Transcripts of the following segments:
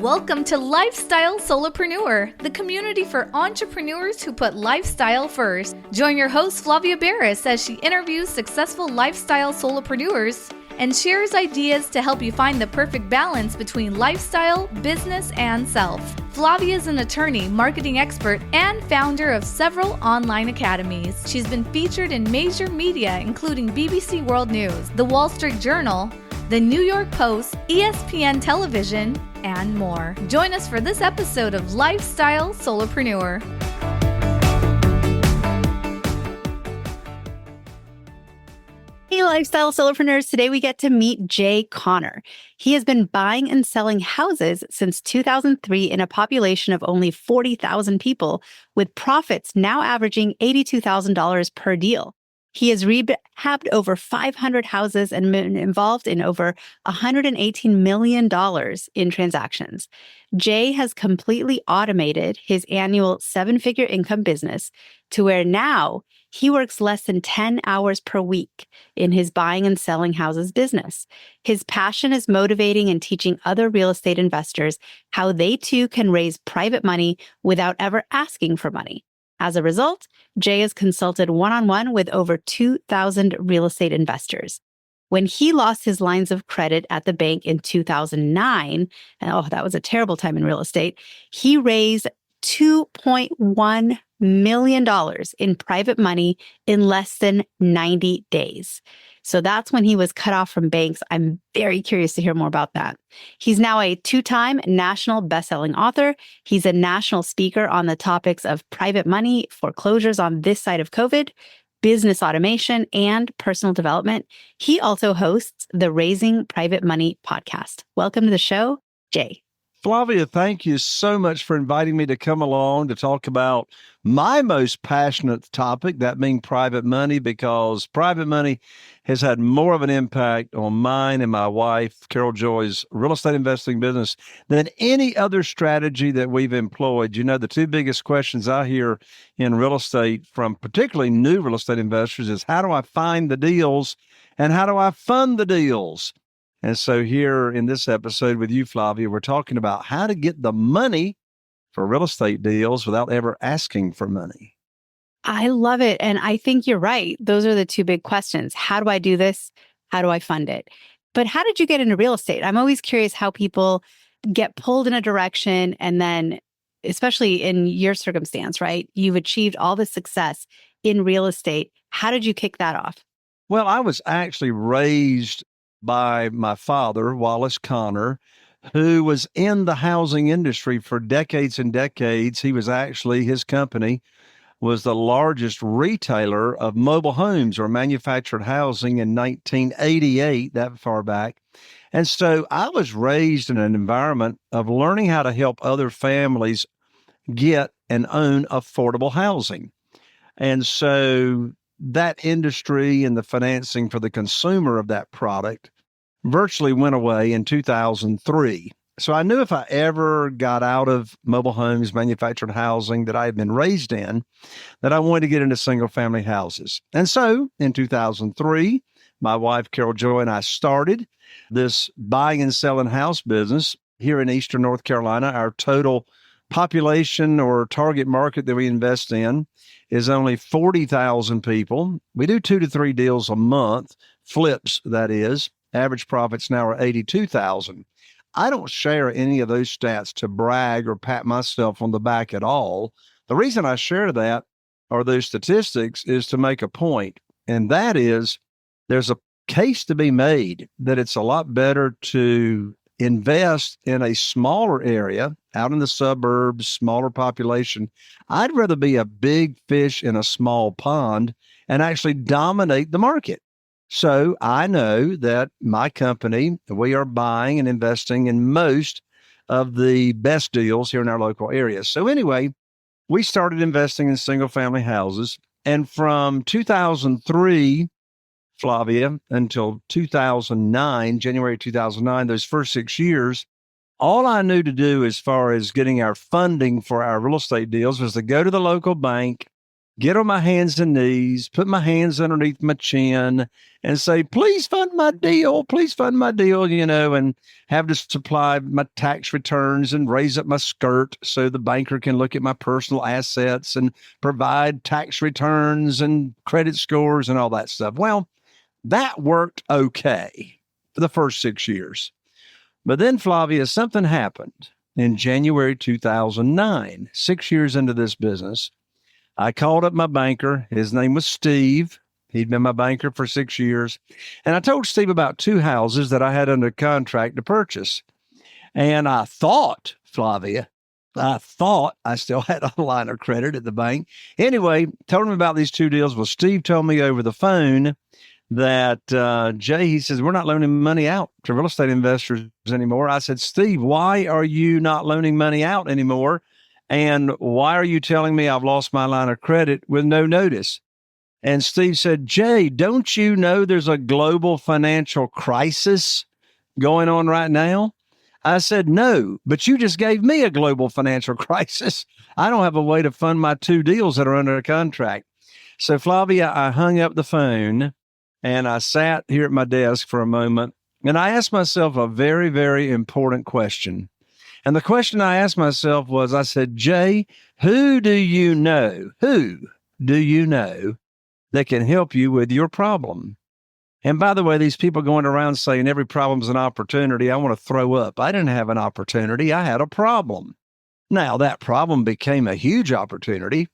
Welcome to Lifestyle Solopreneur, the community for entrepreneurs who put lifestyle first. Join your host, Flavia Barris, as she interviews successful lifestyle solopreneurs and shares ideas to help you find the perfect balance between lifestyle, business, and self. Flavia is an attorney, marketing expert, and founder of several online academies. She's been featured in major media, including BBC World News, The Wall Street Journal, The New York Post, ESPN Television, and more. Join us for this episode of Lifestyle Solopreneur. Hey, Lifestyle Solopreneurs. Today we get to meet Jay Connor. He has been buying and selling houses since 2003 in a population of only 40,000 people, with profits now averaging $82,000 per deal. He has rehabbed over 500 houses and been involved in over $118 million in transactions. Jay has completely automated his annual seven-figure income business to where now he works less than 10 hours per week in his buying and selling houses business. His passion is motivating and teaching other real estate investors how they too can raise private money without ever asking for money. As a result, Jay has consulted one-on-one with over 2,000 real estate investors. When he lost his lines of credit at the bank in 2009, and that was a terrible time in real estate, he raised $2.1 million in private money in less than 90 days. So that's when he was cut off from banks. I'm very curious to hear more about that. He's now a two-time national best-selling author. He's a national speaker on the topics of private money, foreclosures on this side of COVID, business automation, and personal development. He also hosts the Raising Private Money podcast. Welcome to the show, Jay. Flavia, thank you so much for inviting me to come along to talk about my most passionate topic, that being private money, because private money has had more of an impact on mine and my wife, Carol Joy's real estate investing business than any other strategy that we've employed. You know, the two biggest questions I hear in real estate from particularly new real estate investors is, how do I find the deals and how do I fund the deals? And so here in this episode with you, Flavia, we're talking about how to get the money for real estate deals without ever asking for money. I love it. And I think you're right. Those are the two big questions. How do I do this? How do I fund it? But how did you get into real estate? I'm always curious how people get pulled in a direction and then, especially in your circumstance, right? You've achieved all this success in real estate. How did you kick that off? Well, I was actually raised by my father, Wallace Connor, who was in the housing industry for decades and decades. His company was the largest retailer of mobile homes or manufactured housing in 1988, that far back. And so I was raised in an environment of learning how to help other families get and own affordable housing. And so that industry and the financing for the consumer of that product virtually went away in 2003. So I knew if I ever got out of mobile homes, manufactured housing that I had been raised in, that I wanted to get into single family houses. And so in 2003, my wife, Carol Joy, and I started this buying and selling house business here in Eastern North Carolina. Our total population or target market that we invest in is only 40,000 people. We do 2 to 3 deals a month, flips, that is. Average profits now are 82,000. I don't share any of those stats to brag or pat myself on the back at all. The reason I share that or those statistics is to make a point, and that is there's a case to be made that it's a lot better to invest in a smaller area out in the suburbs, smaller population. I'd rather be a big fish in a small pond and actually dominate the market. So I know that my company, we are buying and investing in most of the best deals here in our local area. So anyway, we started investing in single family houses. And from 2003, Flavia, until 2009, January 2009, those first 6 years, all I knew to do as far as getting our funding for our real estate deals was to go to the local bank get on my hands and knees, put my hands underneath my chin and say, please fund my deal, and have to supply my tax returns and raise up my skirt so the banker can look at my personal assets and provide tax returns and credit scores and all that stuff. Well, that worked okay for the first 6 years. But then, Flavia, something happened in January 2009, 6 years into this business. I called up my banker. His name was Steve. He'd been my banker for 6 years. And I told Steve about 2 houses that I had under contract to purchase. And I thought, Flavia, I still had a line of credit at the bank. Anyway, told him about these 2 deals. Well, Steve told me over the phone that, Jay, he says, we're not loaning money out to real estate investors anymore. I said, Steve, why are you not loaning money out anymore? And why are you telling me I've lost my line of credit with no notice? And Steve said, Jay, don't you know there's a global financial crisis going on right now? I said, no, but you just gave me a global financial crisis. I don't have a way to fund my 2 deals that are under contract. So, Flavia, I hung up the phone and I sat here at my desk for a moment and I asked myself a very, very important question. And the question I asked myself was, I said, Jay, who do you know that can help you with your problem? And by the way, these people going around saying every problem's an opportunity, I want to throw up. I didn't have an opportunity. I had a problem. Now, that problem became a huge opportunity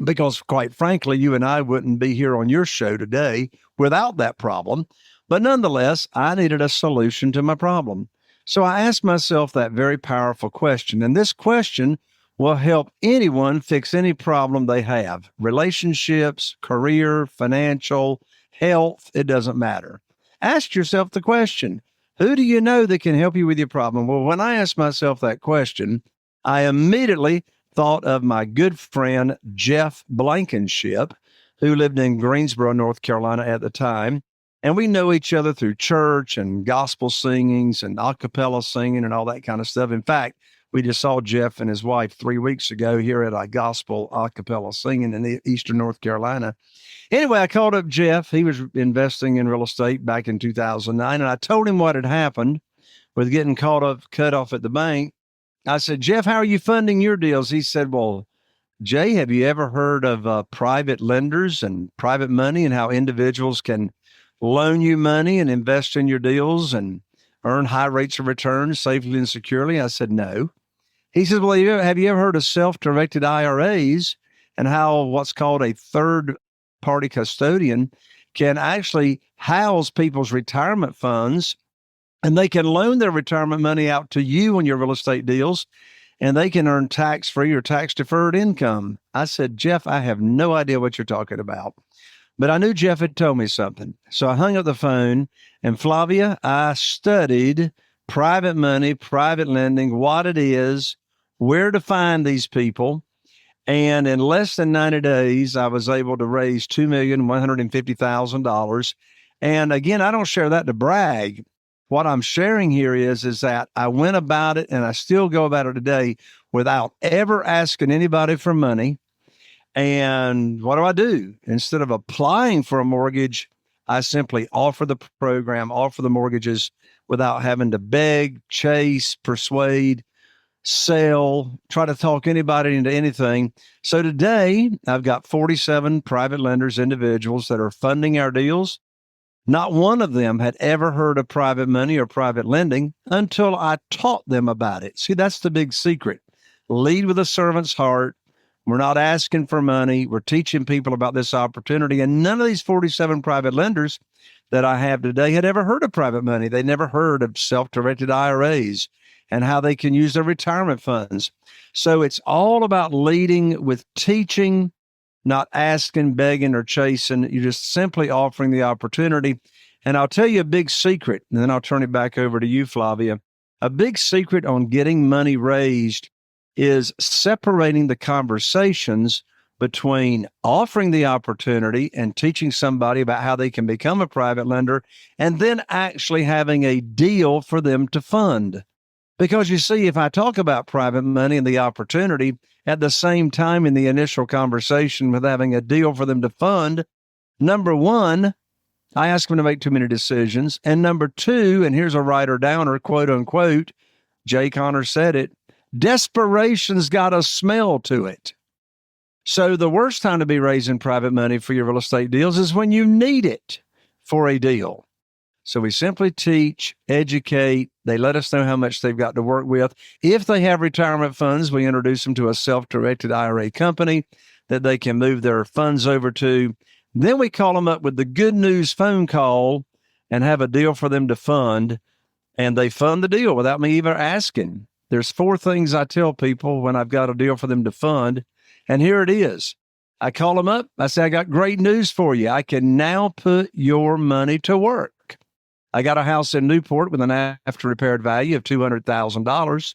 because, quite frankly, you and I wouldn't be here on your show today without that problem. But nonetheless, I needed a solution to my problem. So I asked myself that very powerful question. And this question will help anyone fix any problem they have. Relationships, career, financial, health, it doesn't matter. Ask yourself the question, who do you know that can help you with your problem? Well, when I asked myself that question, I immediately thought of my good friend, Jeff Blankenship, who lived in Greensboro, North Carolina at the time. And we know each other through church and gospel singings and a cappella singing and all that kind of stuff. In fact, we just saw Jeff and his wife 3 weeks ago here at a gospel a cappella singing in Eastern North Carolina. Anyway, I called up Jeff. He was investing in real estate back in 2009. And I told him what had happened with getting cut off at the bank. I said, Jeff, how are you funding your deals? He said, well, Jay, have you ever heard of private lenders and private money and how individuals can loan you money and invest in your deals and earn high rates of return safely and securely? I said, no. He said, well, have you ever heard of self-directed IRAs and how what's called a third-party custodian can actually house people's retirement funds, and they can loan their retirement money out to you on your real estate deals, and they can earn tax-free or tax-deferred income? I said, Jeff, I have no idea what you're talking about. But I knew Jeff had told me something. So I hung up the phone, and Flavia, I studied private money, private lending, what it is, where to find these people. And in less than 90 days, I was able to raise $2,150,000. And again, I don't share that to brag. What I'm sharing here is that I went about it, and I still go about it today without ever asking anybody for money. And what do? Instead of applying for a mortgage, I simply offer the program, offer the mortgages without having to beg, chase, persuade, sell, try to talk anybody into anything. So today, I've got 47 private lenders, individuals that are funding our deals. Not one of them had ever heard of private money or private lending until I taught them about it. See, that's the big secret. Lead with a servant's heart. We're not asking for money. We're teaching people about this opportunity. And none of these 47 private lenders that I have today had ever heard of private money. They never heard of self-directed IRAs and how they can use their retirement funds. So it's all about leading with teaching, not asking, begging, or chasing. You're just simply offering the opportunity. And I'll tell you a big secret, and then I'll turn it back over to you, Flavia. A big secret on getting money raised is separating the conversations between offering the opportunity and teaching somebody about how they can become a private lender, and then actually having a deal for them to fund. Because you see, if I talk about private money and the opportunity at the same time in the initial conversation with having a deal for them to fund, number one, I ask them to make too many decisions. And number two, and here's a writer downer, quote unquote, Jay Conner said it, desperation's got a smell to it. So the worst time to be raising private money for your real estate deals is when you need it for a deal. So we simply teach, educate. They let us know how much they've got to work with. If they have retirement funds, we introduce them to a self-directed IRA company that they can move their funds over to. Then we call them up with the good news phone call and have a deal for them to fund. And they fund the deal without me even asking. There's 4 things I tell people when I've got a deal for them to fund. And here it is. I call them up. I say, I got great news for you. I can now put your money to work. I got a house in Newport with an after repaired value of $200,000.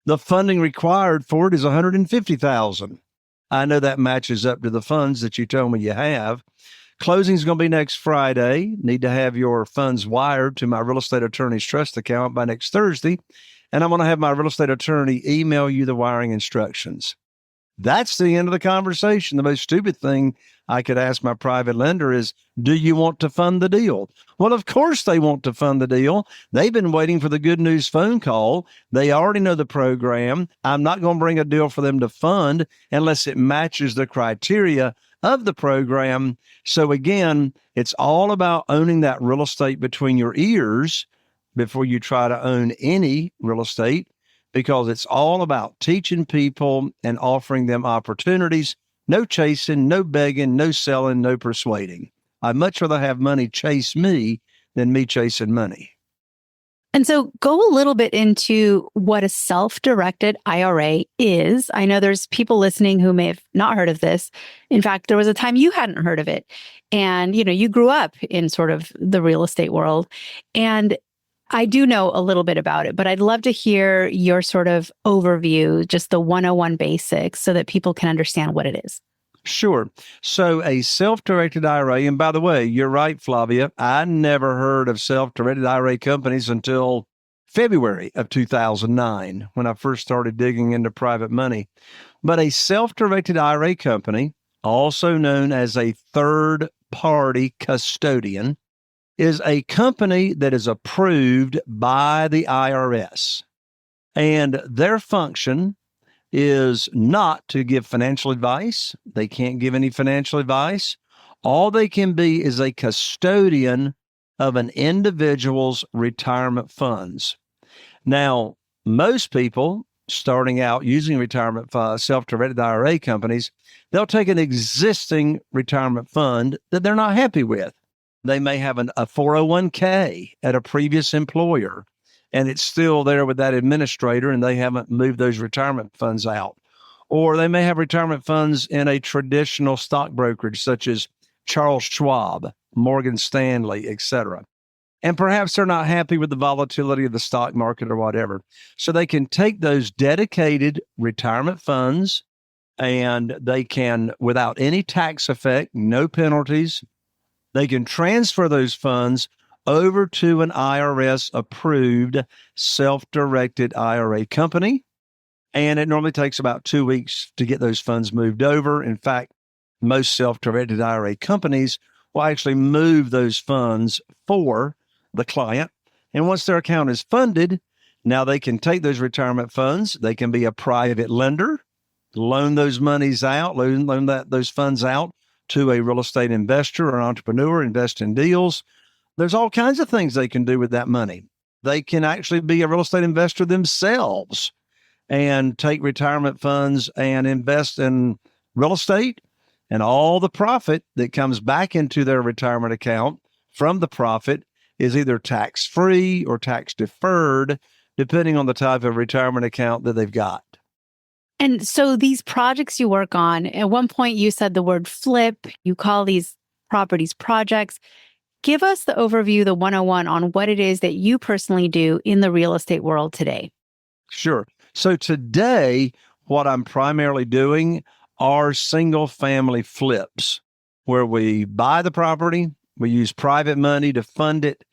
The funding required for it is $150,000. I know that matches up to the funds that you told me you have. Closing is going to be next Friday. Need to have your funds wired to my real estate attorney's trust account by next Thursday. And I'm going to have my real estate attorney email you the wiring instructions. That's the end of the conversation. The most stupid thing I could ask my private lender is, do you want to fund the deal? Well, of course they want to fund the deal. They've been waiting for the good news phone call. They already know the program. I'm not going to bring a deal for them to fund unless it matches the criteria of the program. So again, it's all about owning that real estate between your ears before you try to own any real estate, because it's all about teaching people and offering them opportunities. No chasing, no begging, no selling, no persuading. I'd much rather have money chase me than me chasing money. And so go a little bit into what a self-directed IRA is. I know there's people listening who may have not heard of this. In fact, there was a time you hadn't heard of it. And, you grew up in sort of the real estate world. And I do know a little bit about it, but I'd love to hear your sort of overview, just the 101 basics, so that people can understand what it is. Sure. So a self-directed IRA, and by the way, you're right, Flavia, I never heard of self-directed IRA companies until February of 2009, when I first started digging into private money. But a self-directed IRA company, also known as a third-party custodian, is a company that is approved by the IRS. And their function is not to give financial advice. They can't give any financial advice. All they can be is a custodian of an individual's retirement funds. Now, most people starting out using retirement self-directed IRA companies, they'll take an existing retirement fund that they're not happy with. They may have a 401k at a previous employer, and it's still there with that administrator, and they haven't moved those retirement funds out. Or they may have retirement funds in a traditional stock brokerage, such as Charles Schwab, Morgan Stanley, etc. And perhaps they're not happy with the volatility of the stock market or whatever. So they can take those dedicated retirement funds, and they can, without any tax effect, no penalties, they can transfer those funds over to an IRS-approved self-directed IRA company. And it normally takes about 2 weeks to get those funds moved over. In fact, most self-directed IRA companies will actually move those funds for the client. And once their account is funded, now they can take those retirement funds. They can be a private lender, loan those monies out, loan those funds out to a real estate investor or entrepreneur, invest in deals. There's all kinds of things they can do with that money. They can actually be a real estate investor themselves and take retirement funds and invest in real estate, and all the profit that comes back into their retirement account from the profit is either tax-free or tax-deferred, depending on the type of retirement account that they've got. And so these projects you work on, at one point you said the word flip, you call these properties projects. Give us the overview, the 101 on what it is that you personally do in the real estate world today. Sure. So today, what I'm primarily doing are single family flips, where we buy the property, we use private money to fund it,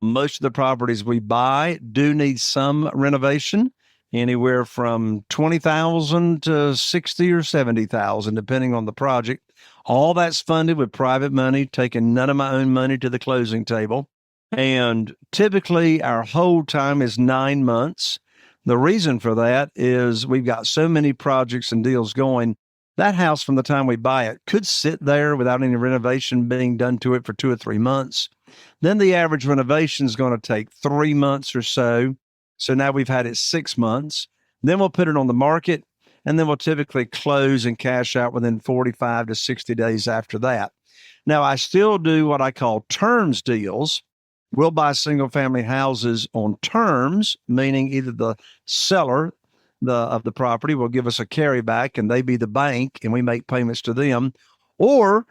Most of the properties we buy do need some renovation, anywhere from 20,000 to 60 or 70,000, depending on the project. All that's funded with private money, taking none of my own money to the closing table. And typically our hold time is 9 months. The reason for that is we've got so many projects and deals going. That house, from the time we buy it, could sit there without any renovation being done to it for 2 or 3 months. Then the average renovation is going to take 3 months or so. So now we've had it 6 months. Then we'll put it on the market, and then we'll typically close and cash out within 45 to 60 days after that. Now, I still do what I call terms deals. We'll buy single family houses on terms, meaning either the seller of the property will give us a carryback and they be the bank and we make payments to them, or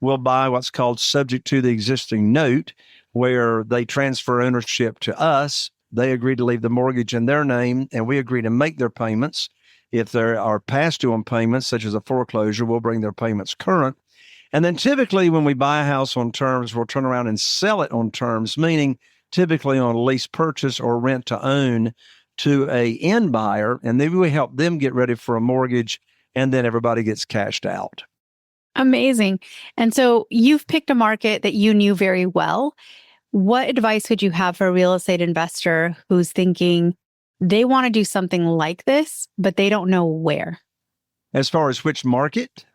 we'll buy what's called subject to the existing note, where they transfer ownership to us. They agree to leave the mortgage in their name and we agree to make their payments. If there are past due on payments, such as a foreclosure, we'll bring their payments current. And then typically when we buy a house on terms, we'll turn around and sell it on terms, meaning typically on lease purchase or rent to own, to a end buyer, and then we help them get ready for a mortgage, and then everybody gets cashed out. Amazing. And so you've picked a market that you knew very well. What advice would you have for a real estate investor who's thinking they want to do something like this, but they don't know where? As far as which market?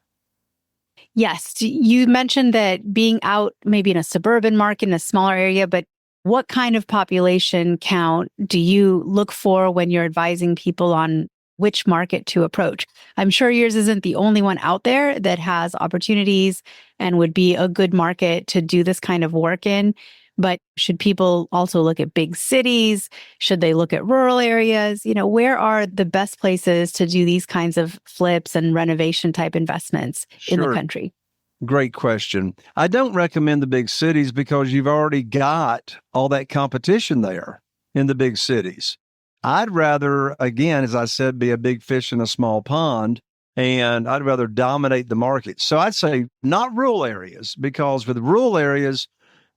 Yes. You mentioned that being out maybe in a suburban market, in a smaller area, but what kind of population count do you look for when you're advising people on which market to approach? I'm sure yours isn't the only one out there that has opportunities and would be a good market to do this kind of work in. But should people also look at big cities? Should they look at rural areas? Where are the best places to do these kinds of flips and renovation type investments in the country? Great question. I don't recommend the big cities because you've already got all that competition there in the big cities. I'd rather, again, as I said, be a big fish in a small pond, and I'd rather dominate the market. So I'd say not rural areas, because with rural areas,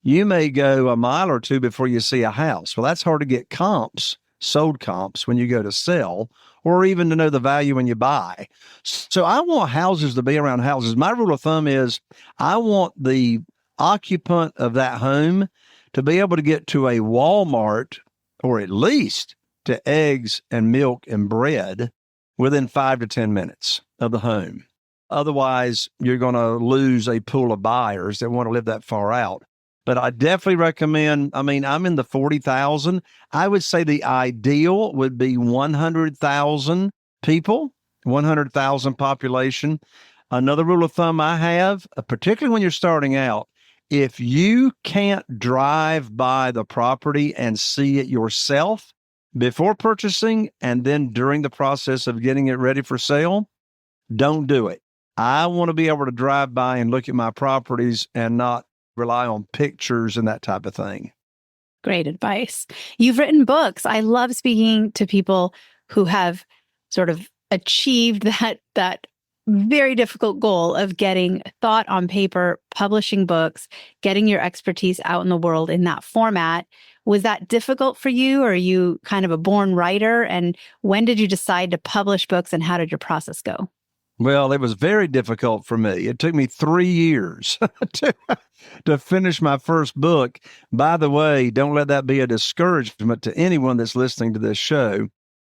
you may go a mile or two before you see a house. Well, that's hard to get comps, sold comps, when you go to sell, or even to know the value when you buy. So I want houses to be around houses. My rule of thumb is I want the occupant of that home to be able to get to a Walmart, or at least to eggs and milk and bread, within 5 to 10 minutes of the home. Otherwise, you're going to lose a pool of buyers that want to live that far out. But I definitely recommend, I'm in the 40,000. I would say the ideal would be 100,000 people, 100,000 population. Another rule of thumb I have, particularly when you're starting out, if you can't drive by the property and see it yourself before purchasing and then during the process of getting it ready for sale, don't do it. I want to be able to drive by and look at my properties and not rely on pictures and that type of thing. Great advice. You've written books. I love speaking to people who have sort of achieved that very difficult goal of getting thought on paper, publishing books, getting your expertise out in the world in that format. Was that difficult for you, or are you kind of a born writer? And when did you decide to publish books, and how did your process go? Well, it was very difficult for me. It took me 3 years to finish my first book. By the way, don't let that be a discouragement to anyone that's listening to this show.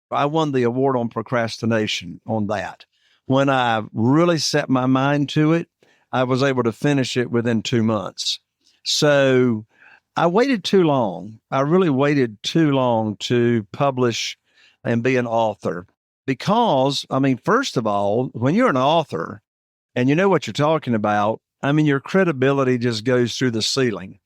I won the award on procrastination on that. When I really set my mind to it, I was able to finish it within 2 months. So I waited too long. I really waited too long to publish and be an author. Because, first of all, when you're an author and you know what you're talking about, your credibility just goes through the ceiling.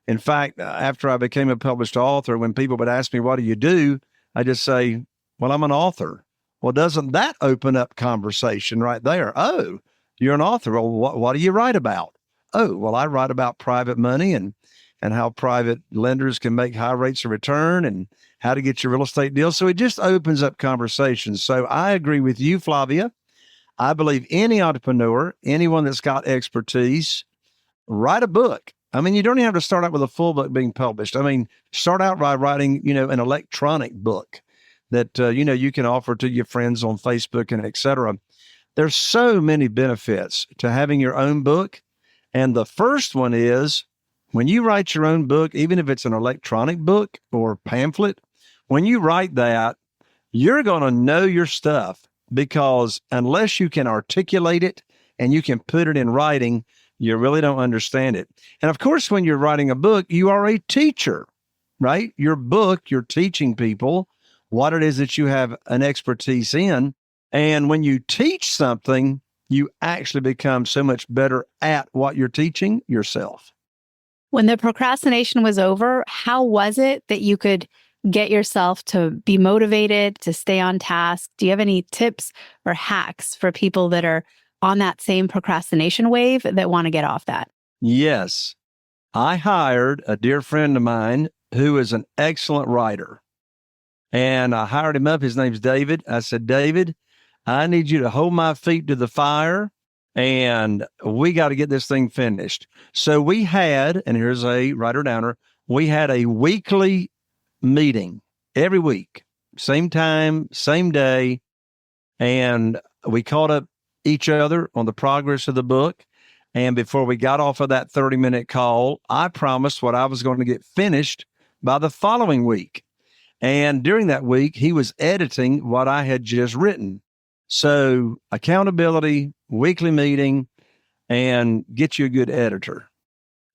In fact, after I became a published author, when people would ask me, what do you do? I just say, well, I'm an author. Well, doesn't that open up conversation right there? Oh, you're an author. Well, what do you write about? Oh, well, I write about private money and how private lenders can make high rates of return and how to get your real estate deal. So it just opens up conversations. So I agree with you, Flavia. I believe any entrepreneur, anyone that's got expertise, write a book I mean, you don't even have to start out with a full book being published. I mean, start out by writing, an electronic book that, you can offer to your friends on Facebook and et cetera. There's so many benefits to having your own book. And the first one is when you write your own book, even if it's an electronic book or pamphlet, when you write that, you're going to know your stuff, because unless you can articulate it and you can put it in writing, you really don't understand it. And of course, when you're writing a book, you are a teacher, right? Your book, you're teaching people what it is that you have an expertise in. And when you teach something, you actually become so much better at what you're teaching yourself. When the procrastination was over, how was it that you could get yourself to be motivated, to stay on task? Do you have any tips or hacks for people that are on that same procrastination wave that want to get off that? Yes. I hired a dear friend of mine who is an excellent writer. And I hired him up. His name's David. I said, David, I need you to hold my feet to the fire, and we got to get this thing finished. So we had, and here's a writer downer, we had a weekly meeting every week, same time, same day. And we caught up each other on the progress of the book. And before we got off of that 30-minute call, I promised what I was going to get finished by the following week. And during that week, he was editing what I had just written. So accountability, weekly meeting, and get you a good editor.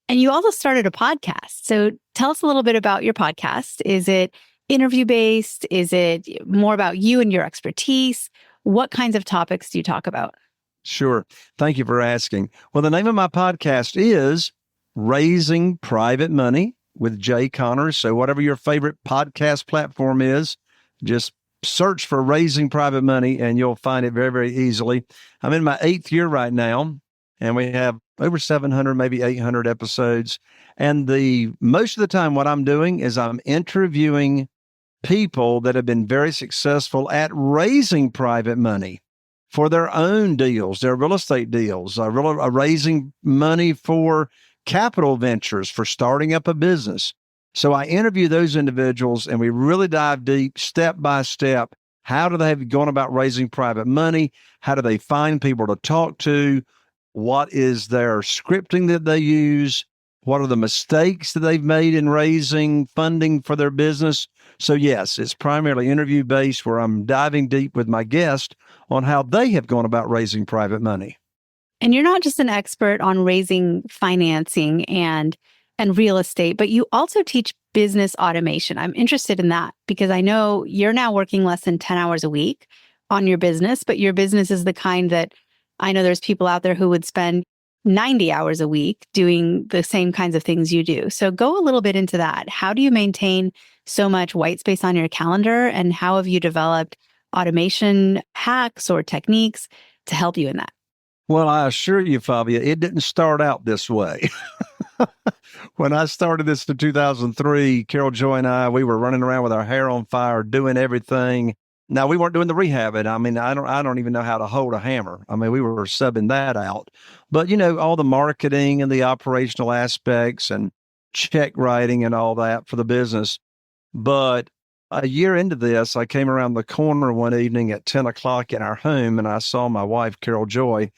And you also started a podcast. So tell us a little bit about your podcast. Is it interview-based? Is it more about you and your expertise? What kinds of topics do you talk about? Sure. Thank you for asking. Well, the name of my podcast is Raising Private Money with Jay Conner. So whatever your favorite podcast platform is, just search for Raising Private Money and you'll find it very, very easily. I'm in my 8th year right now, and we have over 700, maybe 800 episodes. And most of the time what I'm doing is I'm interviewing people that have been very successful at raising private money for their own deals, their real estate deals, raising money for capital ventures, for starting up a business. So I interview those individuals and we really dive deep, step by step. How do they have gone about raising private money? How do they find people to talk to? What is their scripting that they use? What are the mistakes that they've made in raising funding for their business? So yes, it's primarily interview-based, where I'm diving deep with my guest on how they have gone about raising private money. And you're not just an expert on raising financing and real estate, but you also teach business automation. I'm interested in that because I know you're now working less than 10 hours a week on your business, but your business is the kind that I know there's people out there who would spend 90 hours a week doing the same kinds of things you do. So go a little bit into that. How do you maintain so much white space on your calendar, and how have you developed automation hacks or techniques to help you in that? Well, I assure you, Fabia, it didn't start out this way. When I started this in 2003, Carol Joy and we were running around with our hair on fire, doing everything. Now, we weren't doing the rehabbed. I mean, I don't even know how to hold a hammer. I mean, we were subbing that out. But, all the marketing and the operational aspects and check writing and all that for the business. But a year into this, I came around the corner one evening at 10 o'clock in our home, and I saw my wife, Carol Joy,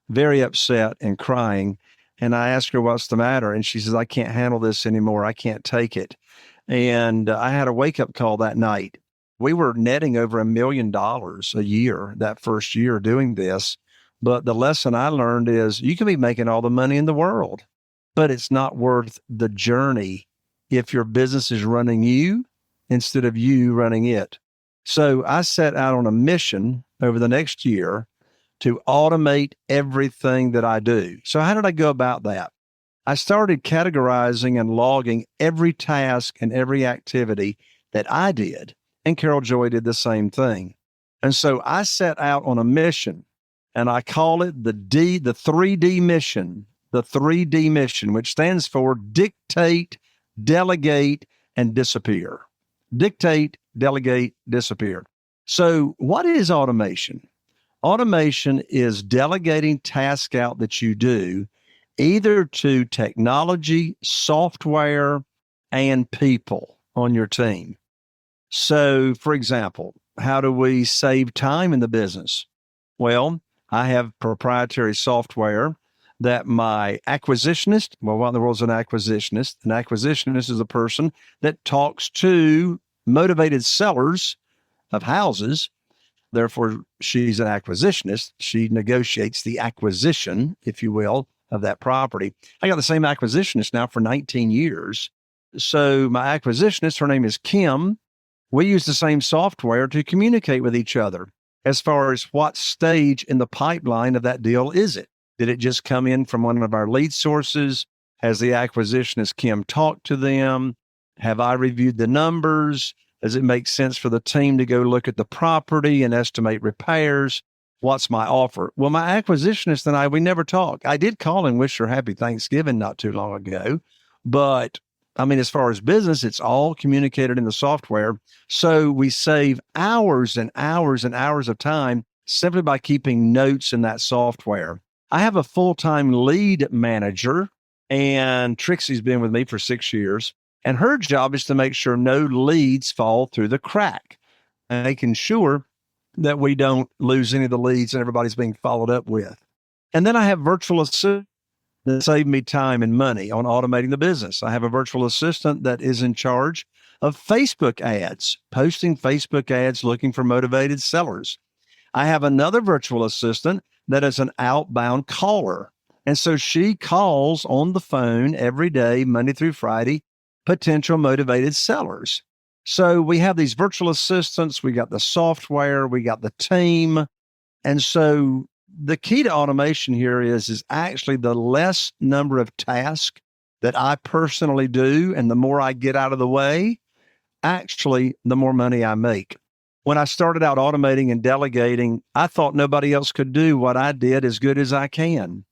very upset and crying. And I asked her, what's the matter? And she says, I can't handle this anymore. I can't take it. And I had a wake-up call that night. We were netting over $1 million a year that first year doing this. But the lesson I learned is you can be making all the money in the world, but it's not worth the journey if your business is running you instead of you running it. So I set out on a mission over the next year to automate everything that I do. So how did I go about that? I started categorizing and logging every task and every activity that I did. And Carol Joy did the same thing. And so I set out on a mission, and I call it the 3D mission, which stands for dictate, delegate, and disappear. Dictate, delegate, disappear. So what is automation? Automation is delegating tasks out that you do either to technology, software, and people on your team. So, for example, how do we save time in the business? Well, I have proprietary software that my acquisitionist, well, what in the world is an acquisitionist? An acquisitionist is a person that talks to motivated sellers of houses. Therefore, she's an acquisitionist. She negotiates the acquisition, if you will, of that property. I got the same acquisitionist now for 19 years. So my acquisitionist, her name is Kim. We use the same software to communicate with each other as far as what stage in the pipeline of that deal is it? Did it just come in from one of our lead sources? Has the acquisitionist Kim talked to them? Have I reviewed the numbers? Does it make sense for the team to go look at the property and estimate repairs? What's my offer? Well, my acquisitionist and I, we never talk. I did call and wish her happy Thanksgiving not too long ago, but I mean, as far as business, it's all communicated in the software. So we save hours and hours and hours of time simply by keeping notes in that software. I have a full-time lead manager, and Trixie's been with me for 6 years, and her job is to make sure no leads fall through the crack, and making sure that we don't lose any of the leads and everybody's being followed up with. And then I have virtual assistants that save me time and money on automating the business. I have a virtual assistant that is in charge of Facebook ads, posting Facebook ads looking for motivated sellers. I have another virtual assistant that is an outbound caller. And so she calls on the phone every day, Monday through Friday, potential motivated sellers. So we have these virtual assistants, we got the software, we got the team. And so the key to automation here is actually the less number of tasks that I personally do, and the more I get out of the way, actually, the more money I make. When I started out automating and delegating, I thought nobody else could do what I did as good as I can.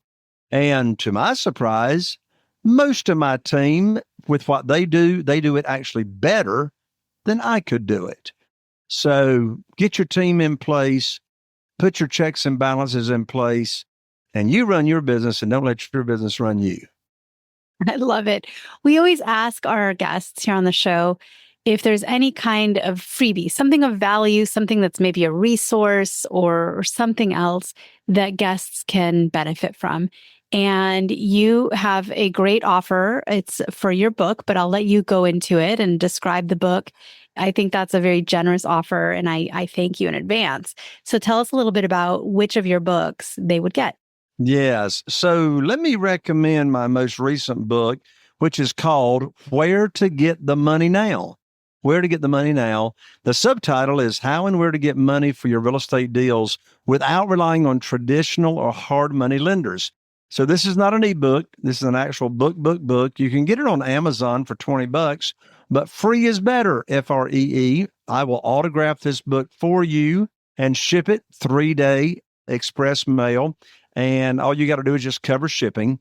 And to my surprise, most of my team, with what they do it actually better than I could do it. So get your team in place, put your checks and balances in place, and you run your business and don't let your business run you. I love it. We always ask our guests here on the show if there's any kind of freebie, something of value, something that's maybe a resource or something else that guests can benefit from. And you have a great offer. It's for your book, but I'll let you go into it and describe the book. I think that's a very generous offer, and I thank you in advance. So tell us a little bit about which of your books they would get. Yes. So let me recommend my most recent book, which is called Where to Get the Money Now. Where to Get the Money Now. The subtitle is How and Where to Get Money for Your Real Estate Deals Without Relying on Traditional or Hard Money Lenders. So this is not an ebook. This is an actual book. You can get it on Amazon for $20, but free is better, FREE. I will autograph this book for you and ship it 3-day express mail. And all you got to do is just cover shipping.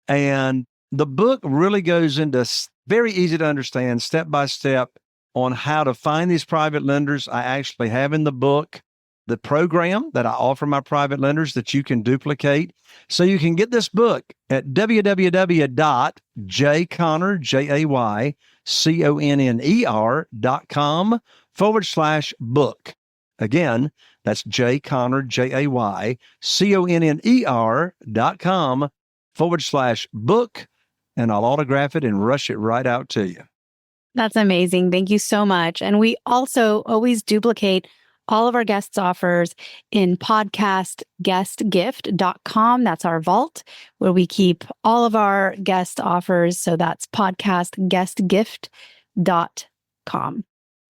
And the book really goes into very easy to understand, step-by-step on how to find these private lenders. I actually have in the book the program that I offer my private lenders that you can duplicate. So you can get this book at www.jayconner.com/book. Again, that's jayconner.com/book, and I'll autograph it and rush it right out to you. That's amazing. Thank you so much. And we also always duplicate all of our guests' offers in podcastguestgift.com. That's our vault where we keep all of our guest offers. So that's podcastguestgift.com.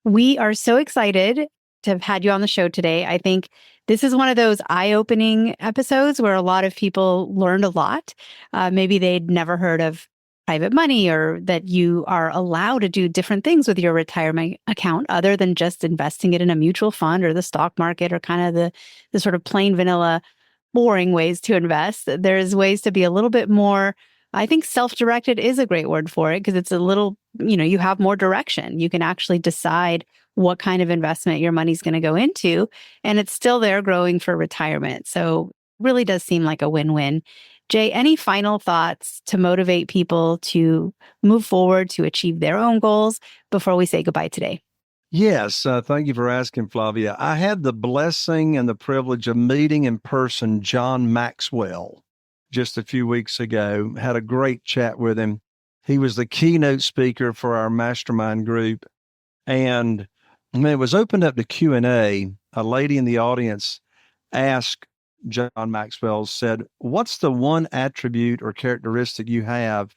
We are so excited to have had you on the show today. I think this is one of those eye-opening episodes where a lot of people learned a lot. Maybe they'd never heard of private money, or that you are allowed to do different things with your retirement account other than just investing it in a mutual fund or the stock market, or kind of the sort of plain vanilla, boring ways to invest. There's ways to be a little bit more, I think self-directed is a great word for it, because it's a little, you have more direction. You can actually decide what kind of investment your money's going to go into, and it's still there growing for retirement. So it really does seem like a win-win. Jay, any final thoughts to motivate people to move forward to achieve their own goals before we say goodbye today? Yes, thank you for asking, Flavia. I had the blessing and the privilege of meeting in person John Maxwell just a few weeks ago. Had a great chat with him. He was the keynote speaker for our mastermind group. And when it was opened up to Q&A, a lady in the audience asked John Maxwell, said, "What's the one attribute or characteristic you have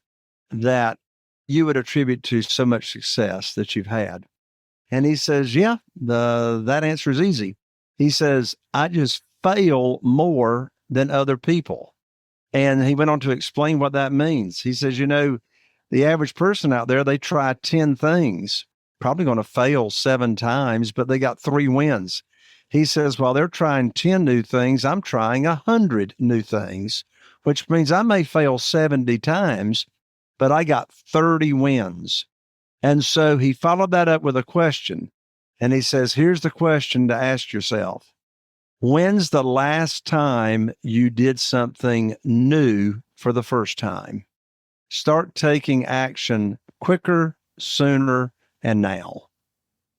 that you would attribute to so much success that you've had?" And he says, that answer is easy. He says, "I just fail more than other people." And he went on to explain what that means. He says, the average person out there, they try 10 things, probably going to fail 7 times, but they got 3 wins. He says, while they're trying 10 new things, I'm trying 100 new things, which means I may fail 70 times, but I got 30 wins. And so he followed that up with a question. And he says, here's the question to ask yourself. When's the last time you did something new for the first time? Start taking action quicker, sooner, and now.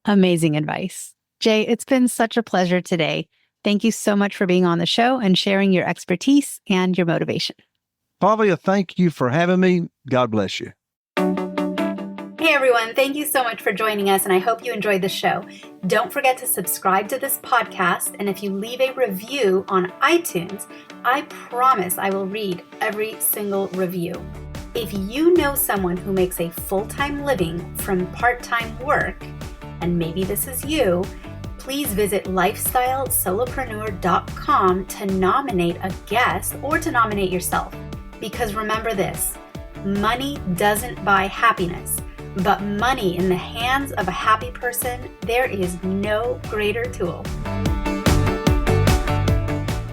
Amazing advice. Jay, it's been such a pleasure today. Thank you so much for being on the show and sharing your expertise and your motivation. Flavia, thank you for having me. God bless you. Hey everyone, thank you so much for joining us, and I hope you enjoyed the show. Don't forget to subscribe to this podcast, and if you leave a review on iTunes, I promise I will read every single review. If you know someone who makes a full-time living from part-time work, and maybe this is you, please visit lifestylesolopreneur.com to nominate a guest or to nominate yourself. Because remember this, money doesn't buy happiness. But money in the hands of a happy person, there is no greater tool.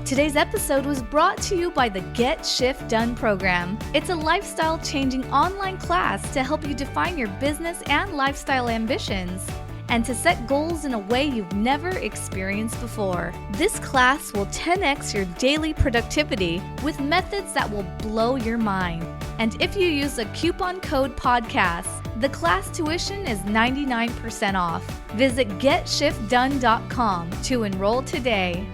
Today's episode was brought to you by the Get Shift Done program. It's a lifestyle-changing online class to help you define your business and lifestyle ambitions and to set goals in a way you've never experienced before. This class will 10x your daily productivity with methods that will blow your mind. And if you use a coupon code podcast, the class tuition is 99% off. Visit GetShiftDone.com to enroll today.